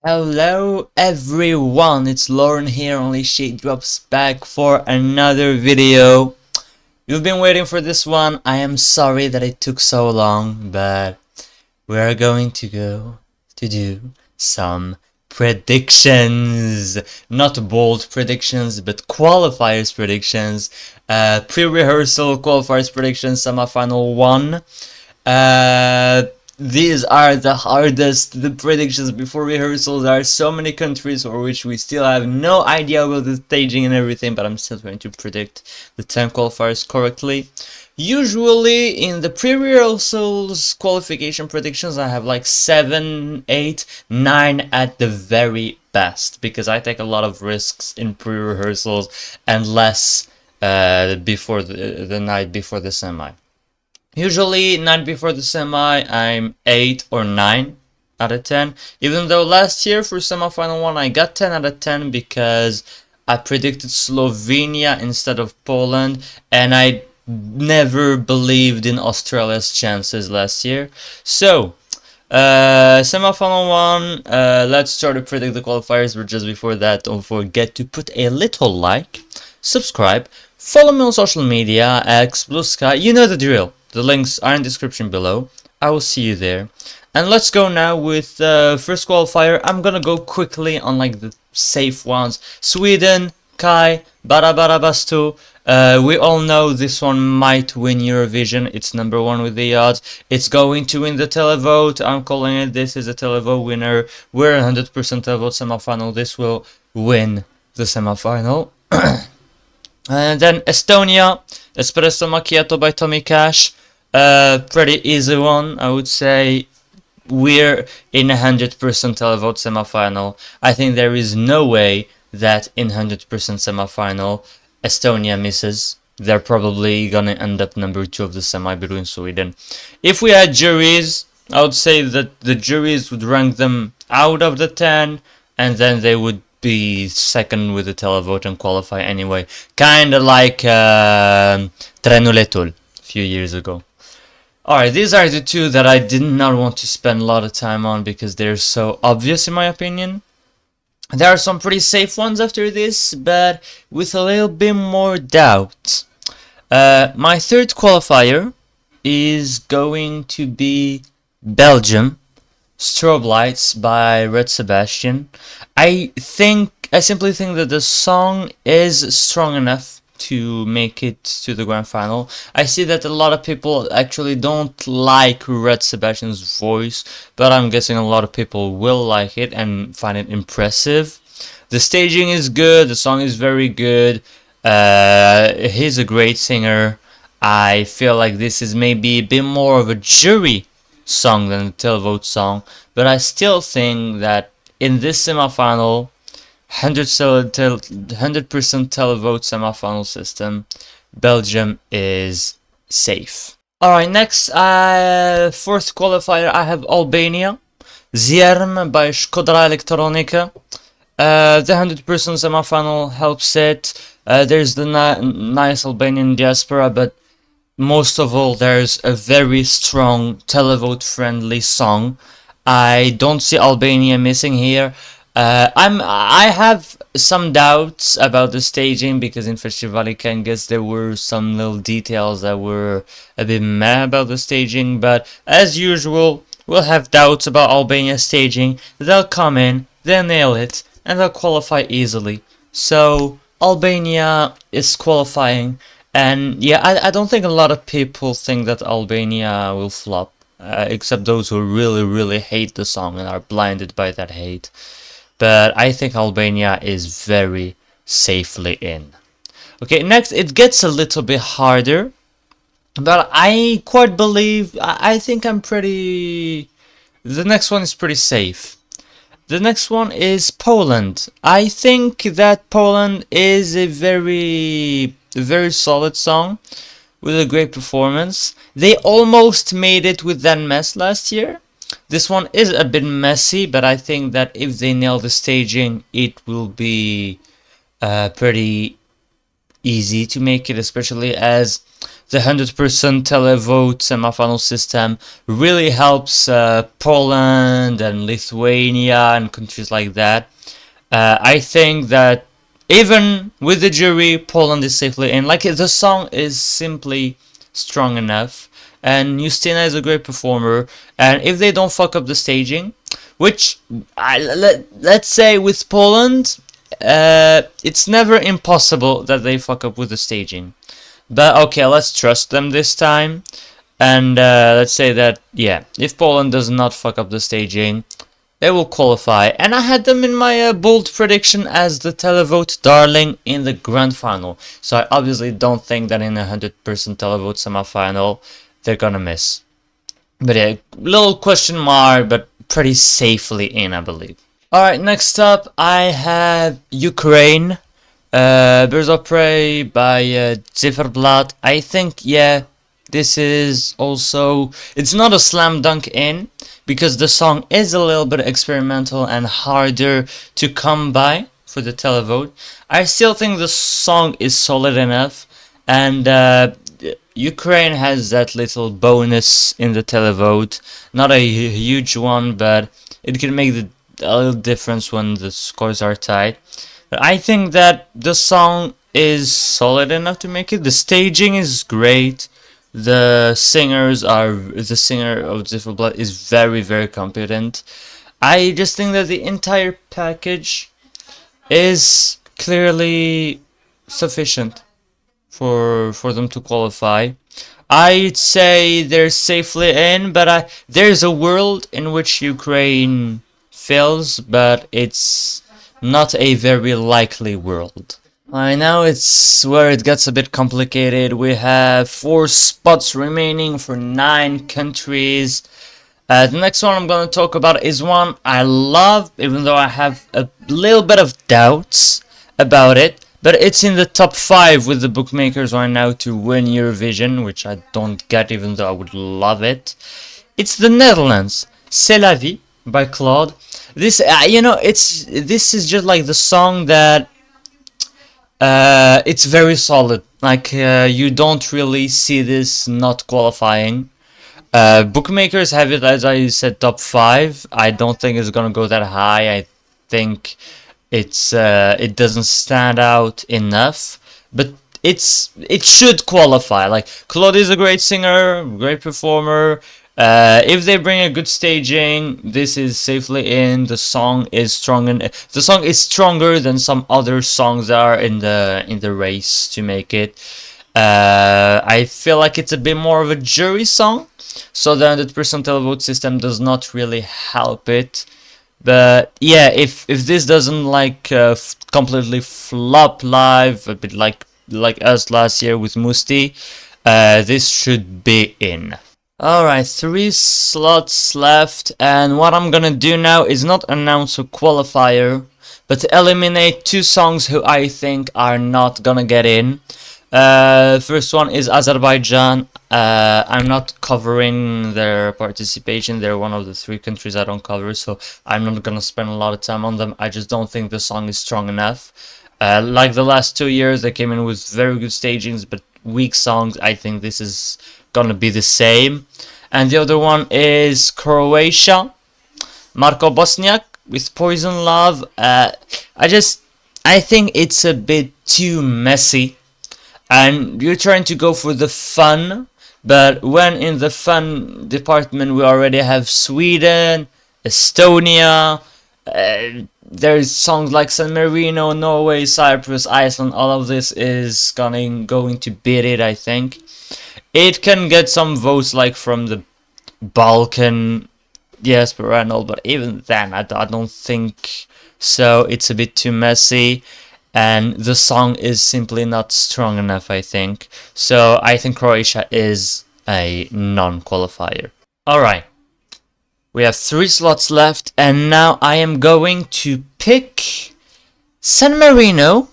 Hello everyone, it's Looren here, only she drops back for another video. You've been waiting for this one. I am sorry that it took so long, but we're going to do some predictions. Not bold predictions, but qualifiers predictions. Pre-rehearsal qualifiers predictions, semi-final one. Uh, these are the hardest. The predictions before rehearsals. There are so many countries for which we still have no idea about the staging and everything, but I'm still trying to predict the 10 qualifiers correctly. Usually in the pre-rehearsals qualification predictions, I have like 7, 8, 9 at the very best, because I take a lot of risks in pre-rehearsals and less before the night before the semi. Usually, night before the semi, I'm 8 or 9 out of 10. Even though last year for semi-final one, I got 10 out of 10 because I predicted Slovenia instead of Poland, and I never believed in Australia's chances last year. So, semi-final one, let's start to predict the qualifiers, but just before that, don't forget to put a little like, subscribe, follow me on social media, X, Blue Sky, you know the drill. The links are in the description below. I will see you there. And let's go now with first qualifier. I'm gonna go quickly on like the safe ones. Sweden, Kai, Barabastu. We all know this one might win Eurovision. It's #1 with the odds. It's going to win the televote. I'm calling it. This is a televote winner. We're 100% televote semifinal. This will win the semifinal. And then Estonia, Espresso Macchiato by Tommy Cash. Pretty easy one, I would say. We're in 100% televote semifinal. I think there is no way that in 100% semifinal Estonia misses. They're probably gonna end up #2 of the semi between Sweden. If we had juries, I would say that the juries would rank them out of the 10, and then they would be second with the televote and qualify anyway. Kinda like Trenuletul a few years ago. Alright, these are the two that I did not want to spend a lot of time on because they're so obvious in my opinion. There are some pretty safe ones after this, but with a little bit more doubt. My third qualifier is going to be Belgium, Strobe Lights by Red Sebastian. I simply think that the song is strong enough to make it to the grand final. I see that a lot of people actually don't like Red Sebastian's voice, but I'm guessing a lot of people will like it and find it impressive. The staging is good, the song is very good, he's a great singer. I feel like this is maybe a bit more of a jury song than a televote song, but I still think that in this semifinal, 100% televote semifinal system, Belgium is safe. Alright, next, fourth qualifier, I have Albania, Zierm by Shkodra Elektronika. The 100% semifinal helps it. There's the nice Albanian diaspora, but most of all, there's a very strong televote friendly song. I don't see Albania missing here. I have some doubts about the staging because in Festivali I guess there were some little details that were a bit meh about the staging, but as usual, we'll have doubts about Albania staging. They'll come in, they'll nail it, and they'll qualify easily. So Albania is qualifying, and yeah, I don't think a lot of people think that Albania will flop, except those who really hate the song and are blinded by that hate. But I think Albania is very safely in. Okay, next it gets a little bit harder, but I quite believe, I think I'm pretty, the next one is pretty safe. The next one is Poland. I think that Poland is a very solid song with a great performance. They almost made it with that mess last year. This one is a bit messy, but I think that if they nail the staging, it will be pretty easy to make it, especially as the 100% televote semifinal system really helps Poland and Lithuania and countries like that. I think that even with the jury, Poland is safely in. Like, the song is simply strong enough, and Justina is a great performer. And if they don't fuck up the staging, which let's say with Poland, it's never impossible that they fuck up with the staging. But okay, let's trust them this time. And let's say that, yeah, if Poland does not fuck up the staging, they will qualify. And I had them in my bold prediction as the televote darling in the grand final. So I obviously don't think that in a 100% televote semifinal they're gonna miss. But yeah, little question mark, but pretty safely in, I believe. Alright, next up I have Ukraine. Birds of Prey by Zifferblatt. I think, yeah, this is also... It's not a slam dunk in, because the song is a little bit experimental and harder to come by for the televote. I still think the song is solid enough, and Ukraine has that little bonus in the televote. Not a huge one, but it can make a little difference when the scores are tight. But I think that the song is solid enough to make it. The staging is great. The singer of Zifferblatt is very, very competent. I just think that the entire package is clearly sufficient for them to qualify. I'd say they're safely in, but there's a world in which Ukraine fails, but it's not a very likely world. I know it's where it gets a bit complicated. We have 4 spots remaining for 9 countries. The next one I'm going to talk about is one I love, even though I have a little bit of doubts about it. But it's in the top 5 with the bookmakers right now to win Eurovision, which I don't get, even though I would love it. It's the Netherlands. C'est la vie by Claude. This, this is just like the song that it's very solid. Like, you don't really see this not qualifying. Bookmakers have it, as I said, top 5. I don't think it's gonna go that high. I think it doesn't stand out enough, but it should qualify. Like, Claude is a great singer, great performer. If they bring a good staging, this is safely in. The song is strong, and the song is stronger than some other songs that are in the race to make it. I feel like it's a bit more of a jury song, so the 100% televote system does not really help it. But yeah, if this doesn't like completely flop live, a bit like us last year with Musti, this should be in. Alright, 3 slots left, and what I'm gonna do now is not announce a qualifier, but eliminate 2 songs who I think are not gonna get in. First one is Azerbaijan. I'm not covering their participation. They're one of the 3 countries I don't cover, so I'm not gonna spend a lot of time on them. I just don't think the song is strong enough. Like the last 2 years, they came in with very good stagings, but weak songs. I think this is gonna be the same. And the other one is Croatia. Marko Bosniak with Poison Love. I think it's a bit too messy. And you're trying to go for the fun, but when in the fun department we already have Sweden, Estonia, there's songs like San Marino, Norway, Cyprus, Iceland. All of this is going to beat it, I think. It can get some votes like from the Balkan, yes, but even then I don't think so. It's a bit too messy, and the song is simply not strong enough, I think. So I think Croatia is a non-qualifier. Alright, we have 3 slots left, and now I am going to pick San Marino,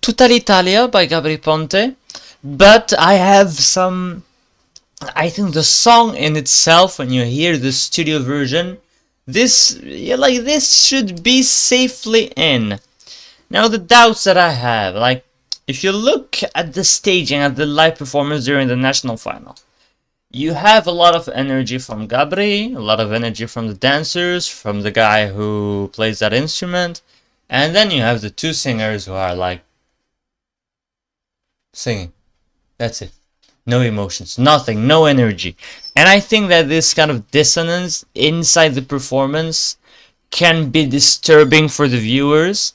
Tutta l'Italia by Gabri Ponte. But I have some... I think the song in itself, when you hear the studio version, this should be safely in. Now the doubts that I have, like, if you look at the staging, at the live performance during the national final, you have a lot of energy from Gabri, a lot of energy from the dancers, from the guy who plays that instrument, and then you have the two singers who are like singing. That's it. No emotions, nothing, no energy. And I think that this kind of dissonance inside the performance can be disturbing for the viewers.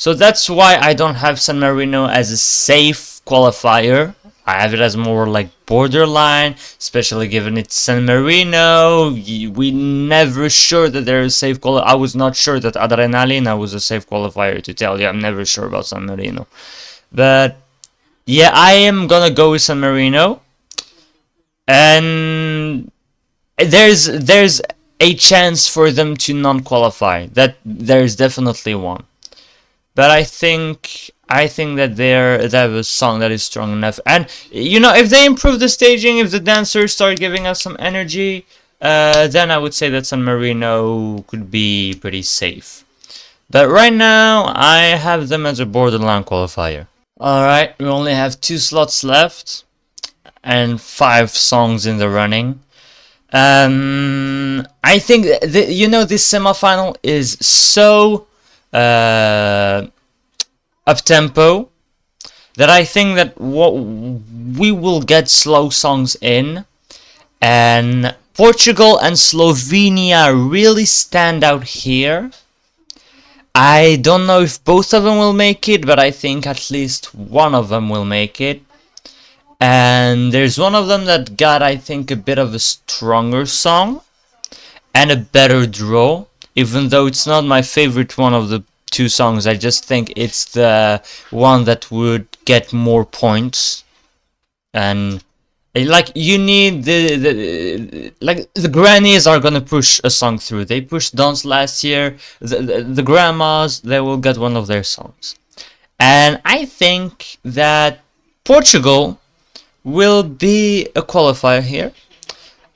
So that's why I don't have San Marino as a safe qualifier. I have it as more like borderline, especially given it's San Marino. We never sure that there is safe qualifier. I was not sure that Adrenalina was a safe qualifier, to tell you. I'm never sure about San Marino. But yeah, I am gonna go with San Marino. And there's a chance for them to non-qualify. That there's definitely one. But I think that they have a song that is strong enough. And you know, if they improve the staging, if the dancers start giving us some energy, then I would say that San Marino could be pretty safe. But right now, I have them as a borderline qualifier. Alright, we only have 2 slots left and 5 songs in the running. I think you know, this semifinal is so up-tempo that I think that we will get slow songs in, and Portugal and Slovenia really stand out here. I don't know if both of them will make it, but I think at least one of them will make it. And there's one of them that got, I think, a bit of a stronger song and a better draw, even though it's not my favorite one of the 2 songs. I just think it's the one that would get more points. And like, you need the grannies are gonna push a song through. They pushed Dance last year. The grandmas, they will get one of their songs. And I think that Portugal will be a qualifier here.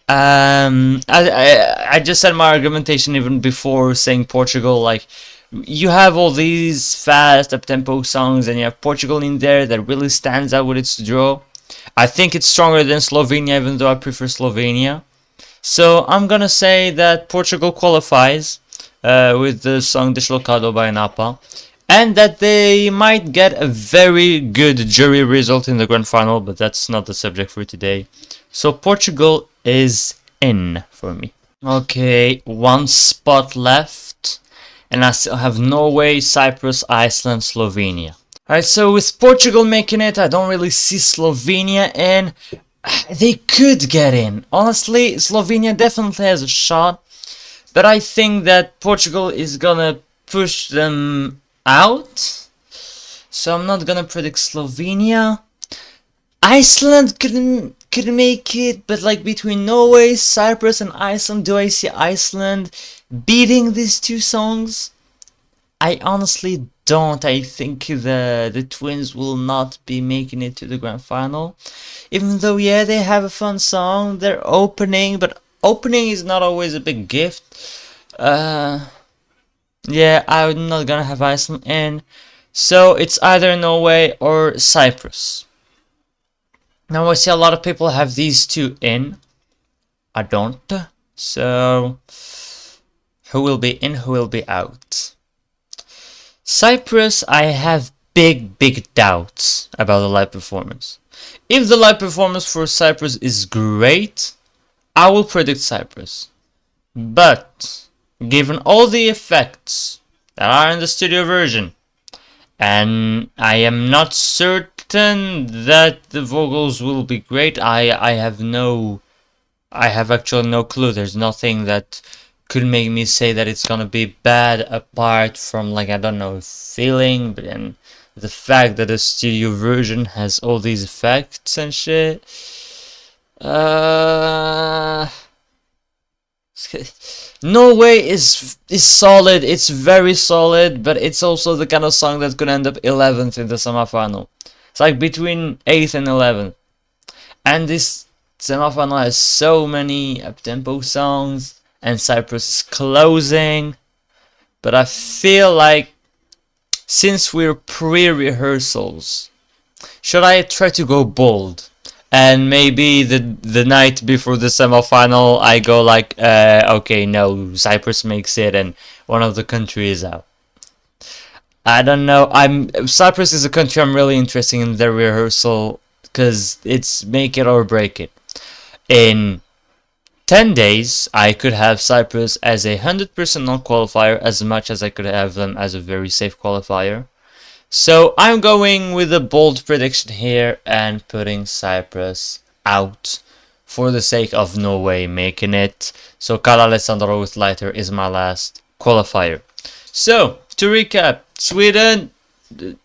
I just said my argumentation even before saying Portugal. Like, you have all these fast up-tempo songs, and you have Portugal in there that really stands out with its draw. I think it's stronger than Slovenia, even though I prefer Slovenia. So I'm gonna say that Portugal qualifies with the song Deslocado by Napa, and that they might get a very good jury result in the grand final, but that's not the subject for today. So Portugal is in for me. Okay, 1 spot left, and I still have Norway, Cyprus, Iceland, Slovenia. Alright, so with Portugal making it, I don't really see Slovenia in. They could get in. Honestly, Slovenia definitely has a shot, but I think that Portugal is gonna push them out. So I'm not gonna predict Slovenia. Iceland could make it, but like between Norway, Cyprus, and Iceland, do I see Iceland beating these 2 songs? I honestly don't. I think the twins will not be making it to the grand final. Even though, yeah, they have a fun song, they're opening, but opening is not always a big gift. Yeah, I'm not gonna have Iceland in. So it's either Norway or Cyprus. Now I see a lot of people have these 2 in. I don't. So who will be in, who will be out? Cyprus, I have big doubts about the live performance. If the live performance for Cyprus is great, I will predict Cyprus. But given all the effects that are in the studio version, and I am not certain that the vocals will be great, I have actually no clue. There's nothing that could make me say that it's gonna be bad, apart from, like, I don't know, feeling, and the fact that the studio version has all these effects and shit. Norway is solid. It's very solid, but it's also the kind of song that could end up 11th in the semifinal. It's like between 8th and 11th, and this semifinal has so many up-tempo songs, and Cyprus is closing. But I feel like, since we're pre-rehearsals, should I try to go bold? And maybe the night before the semifinal, I go like, okay, no, Cyprus makes it, and one of the countries is out. I don't know. Cyprus is a country I'm really interested in their rehearsal because it's make it or break it. In 10 days, I could have Cyprus as a 100% non-qualifier as much as I could have them as a very safe qualifier. So I'm going with a bold prediction here and putting Cyprus out for the sake of Norway making it. So Karl Alessandro with lighter is my last qualifier. So to recap, Sweden,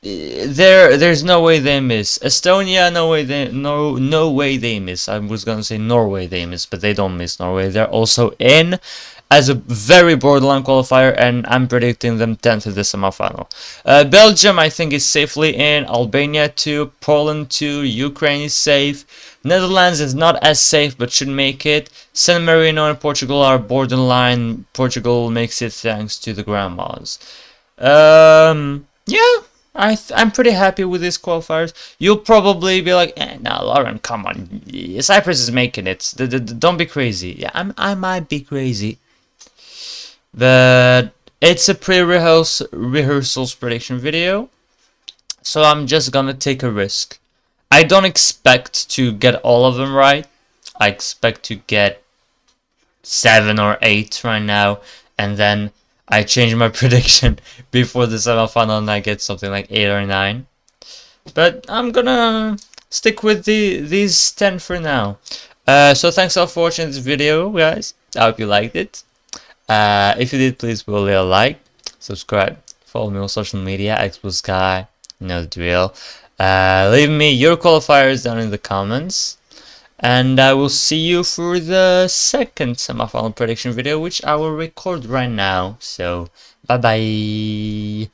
there's no way they miss. Estonia, no way they miss. I was gonna say Norway they miss, but they don't miss Norway. They're also in as a very borderline qualifier, and I'm predicting them 10th in the semifinal. Belgium, I think, is safely in. Albania too. Poland too. Ukraine is safe. Netherlands is not as safe, but should make it. San Marino and Portugal are borderline. Portugal makes it thanks to the grandmas. Yeah, I'm pretty happy with these qualifiers. You'll probably be like, nah, Looren, come on, Cyprus is making it. Don't be crazy. Yeah, I might be crazy, but it's a pre-rehearsals prediction video, so I'm just gonna take a risk. I don't expect to get all of them right. I expect to get 7 or 8 right now, and then I change my prediction before the semifinal and I get something like 8 or 9. But I'm gonna stick with these 10 for now. So thanks all for watching this video, guys. I hope you liked it. If you did, please leave a like, subscribe, follow me on social media, @Guy, you know the drill. Leave me your qualifiers down in the comments. And I will see you for the second semifinal prediction video, which I will record right now. So, bye bye.